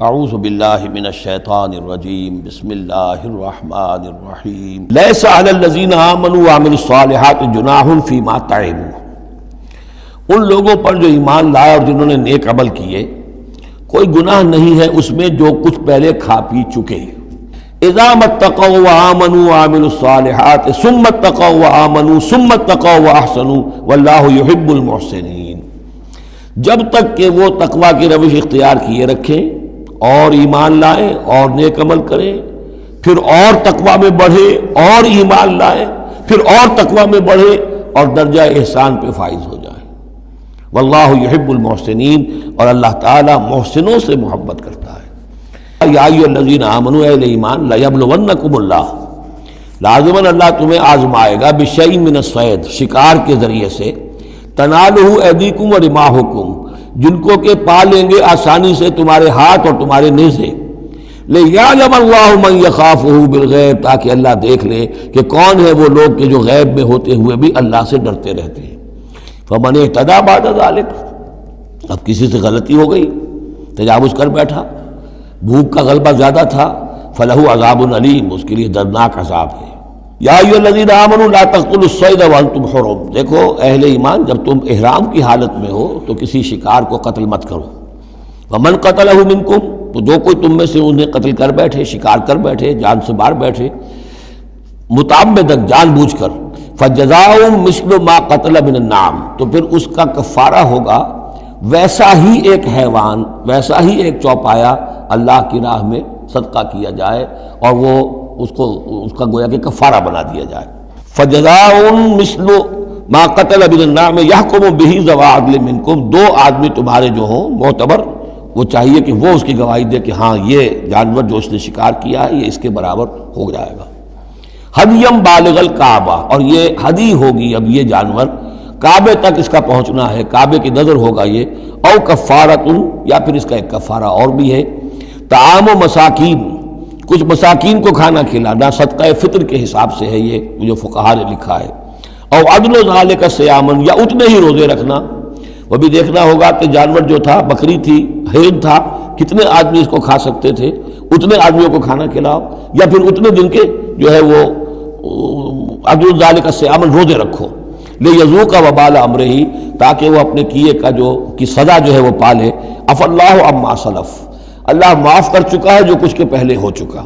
اعوذ باللہ من الشیطان الرجیم بسم اللہ الرحمن الرحیم لیس علی الذین آمنوا وعملوا الصالحات جناح فیما طعموا، ان لوگوں پر جو ایمان لائے اور جنہوں نے نیک عمل کیے کوئی گناہ نہیں ہے اس میں جو کچھ پہلے کھا پی چکے۔ اذا اتقوا وآمنوا وعملوا الصالحات ثم اتقوا وآمنوا ثم اتقوا واحسنوا واللہ یحب المحسنین، جب تک کہ وہ تقوی کی روش اختیار کیے رکھیں اور ایمان لائیں اور نیک عمل کریں، پھر اور تقوی میں بڑھے اور ایمان لائیں، پھر اور تقوی میں بڑھے اور درجہ احسان پہ فائز ہو جائیں۔ واللہ یحب المحسنین، اور اللہ تعالیٰ محسنوں سے محبت کرتا ہے۔ یا ایھا الذین آمنوا، اہل ایمان، لیبلونکم اللہ، لازماً اللہ تمہیں آزمائے گا، بشیء من الصید، شکار کے ذریعے سے، تنالہ ایدیکم ورماحکم، جن کو کہ پا لیں گے آسانی سے تمہارے ہاتھ اور تمہارے نیزے، لیعلم اللہ من یخافہ بالغیب، تاکہ اللہ دیکھ لے کہ کون ہے وہ لوگ کہ جو غیب میں ہوتے ہوئے بھی اللہ سے ڈرتے رہتے ہیں۔ فمن اہتدی بعد ذلک، اب کسی سے غلطی ہو گئی، تجاوز کر بیٹھا، بھوک کا غلبہ زیادہ تھا، فلہ عذاب علیم، اس کے لیے دردناک عذاب ہے۔ یا ایھا الذین آمنوا لا تقتلوا الصید وانتم حرم، دیکھو اہل ایمان، جب تم احرام کی حالت میں ہو تو کسی شکار کو قتل مت کرو۔ ومن قتلہ منکم، تو جو کوئی تم میں سے انہیں قتل کر بیٹھے، شکار کر بیٹھے، جان سے مار بیٹھے، متعمدن، جان بوجھ کر، فجزاء مثل ما قتل من النعم، تو پھر اس کا کفارہ ہوگا ویسا ہی ایک حیوان، ویسا ہی ایک چوپایا اللہ کی راہ میں صدقہ کیا جائے اور وہ اس کا گویا کہ کفارہ بنا دیا جائے۔ فجزاء مثل ما قتل من النعم یحکم بہ ذوی عدل منکم، دو آدمی تمہارے جو ہوں معتبر، وہ چاہیے کہ وہ اس کی گواہی دے کہ ہاں یہ جانور جو اس نے شکار کیا ہے یہ اس کے برابر ہو جائے گا۔ ہدیم بالغ الکعبہ، اور یہ ہدی ہوگی اب یہ جانور، کعبے تک اس کا پہنچنا ہے، کعبے کی نظر ہوگا یہ، او کفارۃ، یا پھر اس کا ایک کفارہ اور بھی ہے، طعام مساکین، کچھ مساکین کو کھانا کھلانا، صدقہ فطر کے حساب سے ہے یہ جو فقہا نے لکھا ہے، او عدل ذالک صیامن، یا اتنے ہی روزے رکھنا۔ وہ بھی دیکھنا ہوگا کہ جانور جو تھا، بکری تھی، ہرن تھا، کتنے آدمی اس کو کھا سکتے تھے، اتنے آدمیوں کو کھانا کھلاؤ، یا پھر اتنے دن کے جو ہے وہ عدل ذالک صیامن روزے رکھو، لیذوق وبال امرہ، تاکہ وہ اپنے کیے کا کی سزا جو ہے وہ پالے۔ عفا اللہ عما سلف، اللہ معاف کر چکا ہے جو کچھ کے پہلے ہو چکا۔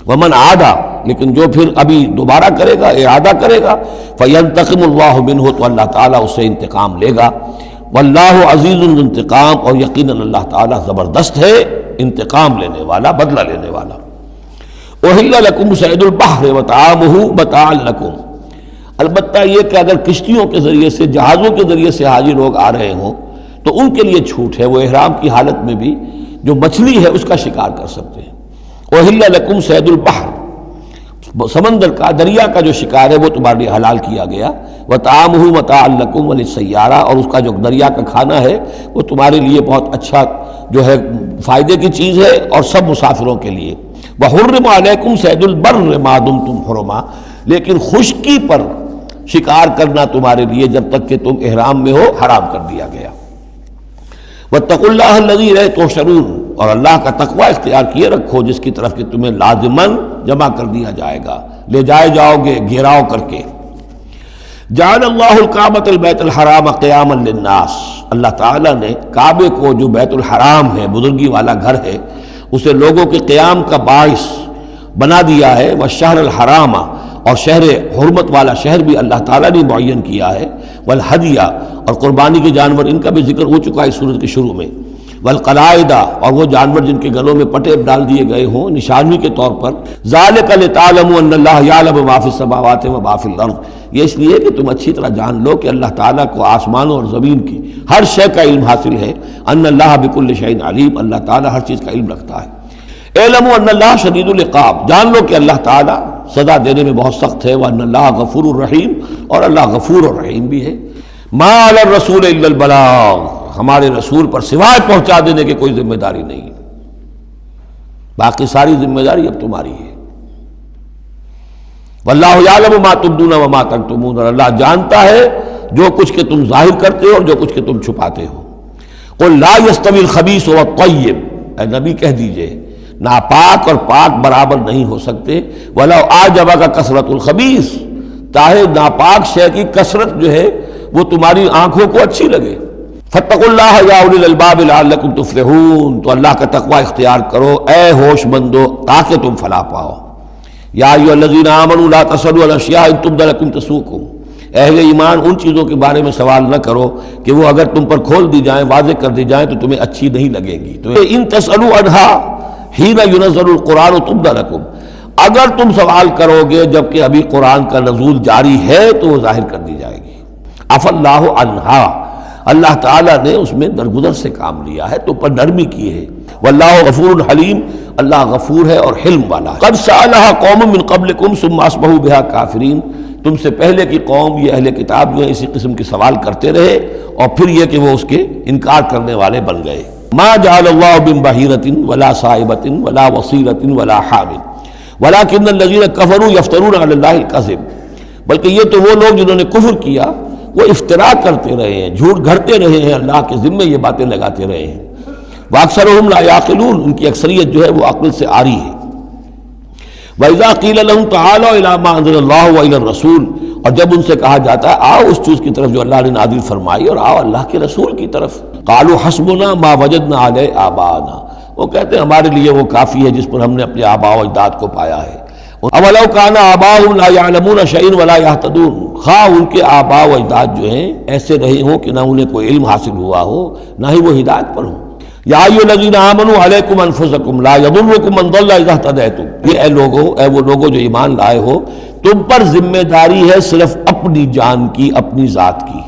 ومن عادا، لیکن جو پھر ابھی دوبارہ کرے گا، اعادہ کرے گا، فینتقم اللہ منہ، تو اللہ تعالیٰ اس سے انتقام لے گا۔ واللہ عزیز الانتقام، اور یقیناً اللہ تعالیٰ زبردست ہے، انتقام لینے والا، بدلہ لینے والا۔ احل لکم صید البحر وطعامہ متاعا لکم، البتہ یہ کہ اگر کشتیوں کے ذریعے سے، جہازوں کے ذریعے سے حاجی لوگ آ رہے ہوں تو ان کے لیے چھوٹ ہے، وہ احرام کی حالت میں بھی جو مچھلی ہے اس کا شکار کر سکتے ہیں۔ احل لکم صید البحر، سمندر کا، دریا کا جو شکار ہے وہ تمہارے لیے حلال کیا گیا، وطعامہ متاعا لکم وللسیارہ، اور اس کا جو دریا کا کھانا ہے وہ تمہارے لیے بہت اچھا جو ہے فائدے کی چیز ہے، اور سب مسافروں کے لیے۔ وحرم علیکم صید البر ما دمتم حرما، لیکن خشکی پر شکار کرنا تمہارے لیے جب تک کہ تم احرام میں ہو حرام کر دیا گیا۔ واتقوا اللہ الذی الیہ تحشرون، اور اللہ کا تقوی اختیار کیے رکھو جس کی طرف کہ تمہیں لازماً جمع کر دیا جائے گا، لے جائے جاؤ گے گھیراؤ کر کے۔ جعل اللہ الکعبۃ البیت الحرام قیاما للناس، اللہ تعالیٰ نے کعبے کو جو بیت الحرام ہے، بزرگی والا گھر ہے، اسے لوگوں کے قیام کا باعث بنا دیا ہے۔ والشہر الحرام، اور شہر حرمت والا شہر بھی اللہ تعالیٰ نے معین کیا ہے۔ والہدیہ، اور قربانی کے جانور، ان کا بھی ذکر ہو چکا ہے سورت کے شروع میں۔ والقلائد، اور وہ جانور جن کے گلوں میں پٹے ڈال دیے گئے ہوں نشانی کے طور پر۔ ذالک لتعلموا ان اللہ یعلم ما فی السماوات وما فی الارض، یہ اس لیے کہ تم اچھی طرح جان لو کہ اللہ تعالیٰ کو آسمانوں اور زمین کی ہر شے کا علم حاصل ہے۔ ان اللہ بکل شیء علیم، اللہ تعالیٰ ہر چیز کا علم رکھتا ہے۔ اعلموا ان اللہ شدید العقاب، جان لو کہ اللہ تعالیٰ سزا دینے میں بہت سخت ہے۔ وان اللہ غفور الرحیم، اور اللہ غفور الرحیم بھی ہے۔ ما علی الرسول الا البلاغ، ہمارے رسول پر سوائے پہنچا دینے کی کوئی ذمہ داری نہیں، باقی ساری ذمہ داری اب تمہاری ہے۔ واللہ یعلم ما تبدون وما تکتمون، اور اللہ جانتا ہے جو کچھ کہ تم ظاہر کرتے ہو اور جو کچھ کہ تم چھپاتے ہو۔ قل لا یستوی الخبیث والطیب، اے نبی کہہ دیجئے ناپاک اور پاک برابر نہیں ہو سکتے، وَلَوْ أَعْجَبَكَ كَثْرَةُ الْخَبِيثِ، چاہے ناپاک شے کی کثرت جو ہے وہ تمہاری آنکھوں کو اچھی لگے۔ فَاتَّقُوا اللَّهَ يَا أُولِي الْأَلْبَابِ لَعَلَّكُمْ تُفْلِحُونَ، تو اللہ کا تقوی اختیار کرو اے ہوش مندو تاکہ تم فلاح پاؤ۔ یا ایھا الذین آمنوا لا تسألوا عن اشیاء ان تبد لکم تسؤکم، اہل ایمان ان چیزوں کے بارے میں سوال نہ کرو کہ وہ اگر تم پر کھول دی جائیں، واضح کر دی جائیں تو تمہیں اچھی نہیں لگیں گی۔ تو ان تسألوا عنها حین ینزل القرآن تبد لکم، اگر تم سوال کرو گے جبکہ ابھی قرآن کا نزول جاری ہے تو وہ ظاہر کر دی جائے گی۔ عفا اللہ عنہا، اللہ تعالیٰ نے اس میں درگزر سے کام لیا ہے، تو پر نرمی کی ہے۔ واللہ غفور حلیم، اللہ غفور ہے اور حلم والا ہے۔ قد سألها قوم من قبلکم ثم اصبحوا بها کافرین، تم سے پہلے کی قوم یہ اہل کتاب جو ہے اسی قسم کے سوال کرتے رہے اور پھر یہ کہ وہ اس کے انکار کرنے والے بن گئے۔ ما جعل اللہ من بحیرۃ ولا صائبۃ ولا وصیلۃ ولا حام ولکن الذین کفروا یفترون علی اللہ الکذب، بلکہ یہ تو وہ لوگ جنہوں نے کفر کیا وہ افتراء کرتے رہے ہیں، جھوٹ گھڑتے رہے ہیں، اللہ کے ذمے یہ باتیں لگاتے رہے ہیں۔ واکثرهم لا یعقلون، ان کی اکثریت جو ہے وہ عقل سے عاری ہے۔ وَإِذَا قِيلَ لَهُمْ تَعَالَوْا إِلَىٰ مَا أَنزَلَ اللَّهُ وَإِلَى الرَّسُولِ، اور جب ان سے کہا جاتا ہے آؤ اس چیز کی طرف جو اللہ نے نازل فرمائی اور آؤ اللہ کے رسول کی طرف، قَالُوا حَسْبُنَا مَا وَجَدْنَا عَلَيْهِ آبَاءَنَا، وہ کہتے ہیں ہمارے لیے وہ کافی ہے جس پر ہم نے اپنے آباء و اجداد کو پایا ہے۔ اَوَلَوْ كَانَ آبَاؤُهُمْ لَا يَعْلَمُونَ شَيْئًا وَلَا يَهْتَدُونَ، خواہ ان کے آباء و اجداد جو ہیں ایسے رہے ہوں کہ نہ انہیں کوئی علم حاصل ہوا ہو نہ ہی وہ ہدایت پر ہوں۔ یا ایھا الذین آمنوا علیکم انفسکم لا یضرکم من ضل اذا اہتدیتم، یہ اے وہ لوگوں جو ایمان لائے ہو، تم پر ذمہ داری ہے صرف اپنی جان کی، اپنی ذات کی۔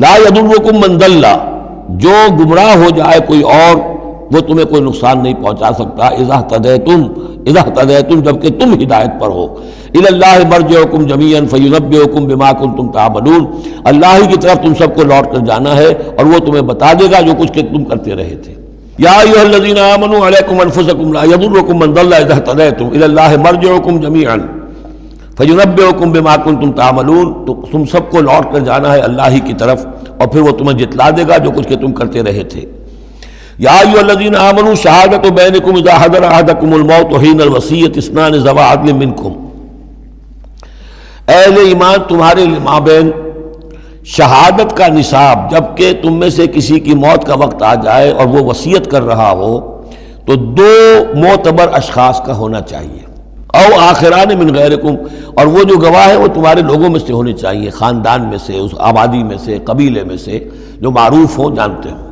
لا یضرکم من ضل، جو گمراہ ہو جائے کوئی اور وہ تمہیں کوئی نقصان نہیں پہنچا سکتا، اذا اہتدیتم جبکہ تم ہدایت پر ہو۔ الی اللہ مرجعکم جمیعا فینبئکم بما کنتم تعملون، اللہ ہی کی طرف تم سب کو لوٹ کر جانا ہے اور وہ تمہیں بتا دے گا جو کچھ کہ تم کرتے رہے تھے۔ یا ایھا الذین آمنوا علیکم انفسکم لا یضرکم من ضل اذا اہتدیتم الی اللہ مرجعکم جمیعا فینبئکم بما کنتم تعملون، تو تم سب کو لوٹ کر جانا ہے اللہ ہی کی طرف اور پھر وہ تمہیں جتلا دے گا جو کچھ کہ تم کرتے رہے تھے۔ یا ایھا الذین آمنوا شہادۃ بینکم اذا حضر احدکم الموت حین الوصیۃ اثنان ذوی عدل منکم، اہل ایمان تمہارے مابین شہادت کا نصاب، جبکہ تم میں سے کسی کی موت کا وقت آ جائے اور وہ وصیت کر رہا ہو تو دو معتبر اشخاص کا ہونا چاہیے، او آخران من غیرکم، اور وہ جو گواہ ہے وہ تمہارے لوگوں میں سے ہونے چاہیے، خاندان میں سے، اس آبادی میں سے، قبیلے میں سے جو معروف ہوں، جانتے ہوں۔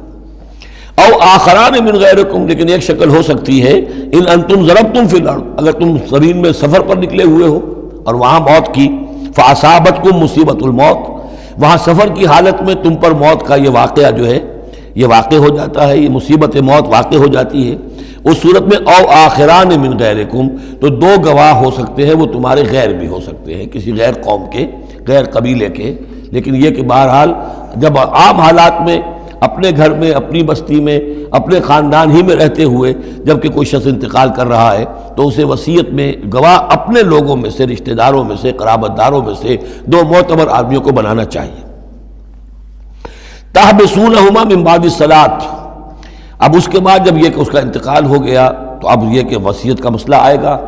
او آخران من غیرکم، لیکن ایک شکل ہو سکتی ہے ان انتم ضربتم فی الارض، اگر تم زمین میں سفر پر نکلے ہوئے ہو اور وہاں موت کی، فاصابتکم مصیبت الموت، وہاں سفر کی حالت میں تم پر موت کا یہ واقعہ جو ہے یہ واقع ہو جاتا ہے، یہ مصیبت موت واقع ہو جاتی ہے، اس صورت میں او آخران من غیرکم، تو دو گواہ ہو سکتے ہیں، وہ تمہارے غیر بھی ہو سکتے ہیں، کسی غیر قوم کے، غیر قبیلے کے، لیکن یہ کہ بہرحال جب عام حالات میں اپنے گھر میں، اپنی بستی میں، اپنے خاندان ہی میں رہتے ہوئے جب کہ کوئی شخص انتقال کر رہا ہے تو اسے وصیت میں گواہ اپنے لوگوں میں سے، رشتہ داروں میں سے، قرابت داروں میں سے دو معتبر آدمیوں کو بنانا چاہیے۔ تحبسونہما من بعد الصلاۃ، اب اس کے بعد جب یہ کہ اس کا انتقال ہو گیا تو اب یہ کہ وصیت کا مسئلہ آئے گا،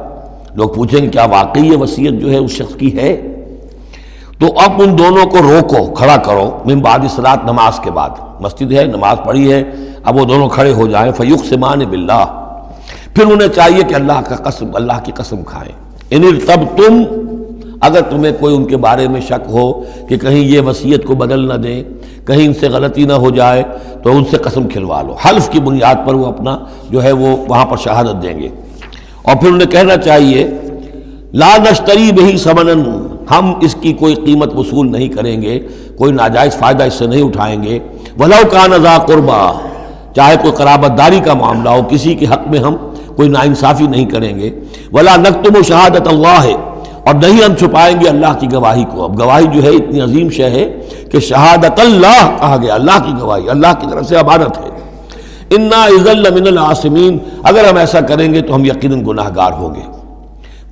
لوگ پوچھیں گے کیا واقعی یہ وصیت جو ہے اس شخص کی ہے؟ تو اب ان دونوں کو روکو، کھڑا کرو، من بعد الصلاۃ، نماز کے بعد، مسجد ہے، نماز پڑھی ہے، اب وہ دونوں کھڑے ہو جائیں، فیقسمان باللہ، پھر انہیں چاہیے کہ اللہ کی قسم کھائیں۔ ان ارتبتم، اگر تمہیں کوئی ان کے بارے میں شک ہو کہ کہیں یہ وصیت کو بدل نہ دیں، کہیں ان سے غلطی نہ ہو جائے، تو ان سے قسم کھلوا لو، حلف کی بنیاد پر وہ اپنا جو ہے وہ وہاں پر شہادت دیں گے، اور پھر انہیں کہنا چاہیے لا نشتری بہ ثمنا، ہم اس کی کوئی قیمت وصول نہیں کریں گے، کوئی ناجائز فائدہ اس سے نہیں اٹھائیں گے، ولو کان ذا قربا، چاہے کوئی قرابت داری کا معاملہ ہو، کسی کے حق میں ہم کوئی ناانصافی نہیں کریں گے، ولا نکتم شہادت اللہ، اور نہیں ہم چھپائیں گے اللہ کی گواہی کو۔ اب گواہی جو ہے اتنی عظیم شے ہے کہ شہادت اللہ کہا گیا، اللہ کی گواہی، اللہ کی طرف سے امانت ہے۔ انا اذا لمن العاصمین، اگر ہم ایسا کریں گے تو ہم یقیناً گناہ گار ہوں گے۔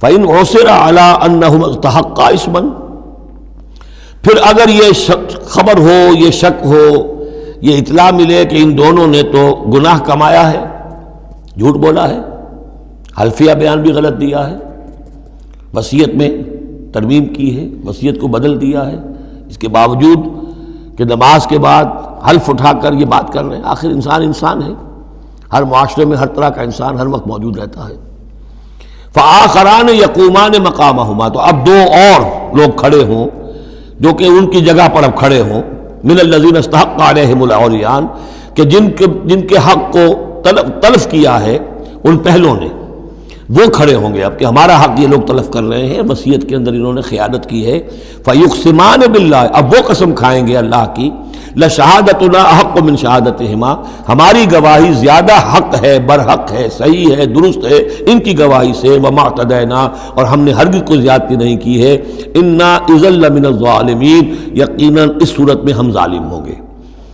فإن عثر على انہم استحقا اسما، پھر اگر یہ خبر ہو، یہ شک ہو یہ اطلاع ملے کہ ان دونوں نے تو گناہ کمایا ہے، جھوٹ بولا ہے، حلفیہ بیان بھی غلط دیا ہے، وصیت میں ترمیم کی ہے، وصیت کو بدل دیا ہے، اس کے باوجود کہ نماز کے بعد حلف اٹھا کر یہ بات کر رہے ہیں۔ آخر انسان ہے، ہر معاشرے میں ہر طرح کا انسان ہر وقت موجود رہتا ہے۔ فآخران یقومان مقامہما، تو اب دو اور لوگ کھڑے ہوں جو کہ ان کی جگہ پر اب کھڑے ہوں، من الذین استحق علیہم العریان، کہ جن کے حق کو تلف کیا ہے ان پہلوں نے، وہ کھڑے ہوں گے اب کہ ہمارا حق یہ لوگ تلف کر رہے ہیں، وصیت کے اندر انہوں نے خیانت کی ہے۔ فیقسمان باللہ، اب وہ قسم کھائیں گے اللہ کی، لشہادتنا احق من شہادتہما، ہماری گواہی زیادہ حق ہے، برحق ہے، صحیح ہے، درست ہے ان کی گواہی سے، وما اعتدینا، اور ہم نے ہرگز کوئی زیادتی نہیں کی ہے، انا اذا لمن الظالمین، یقیناً اس صورت میں ہم ظالم ہوں گے۔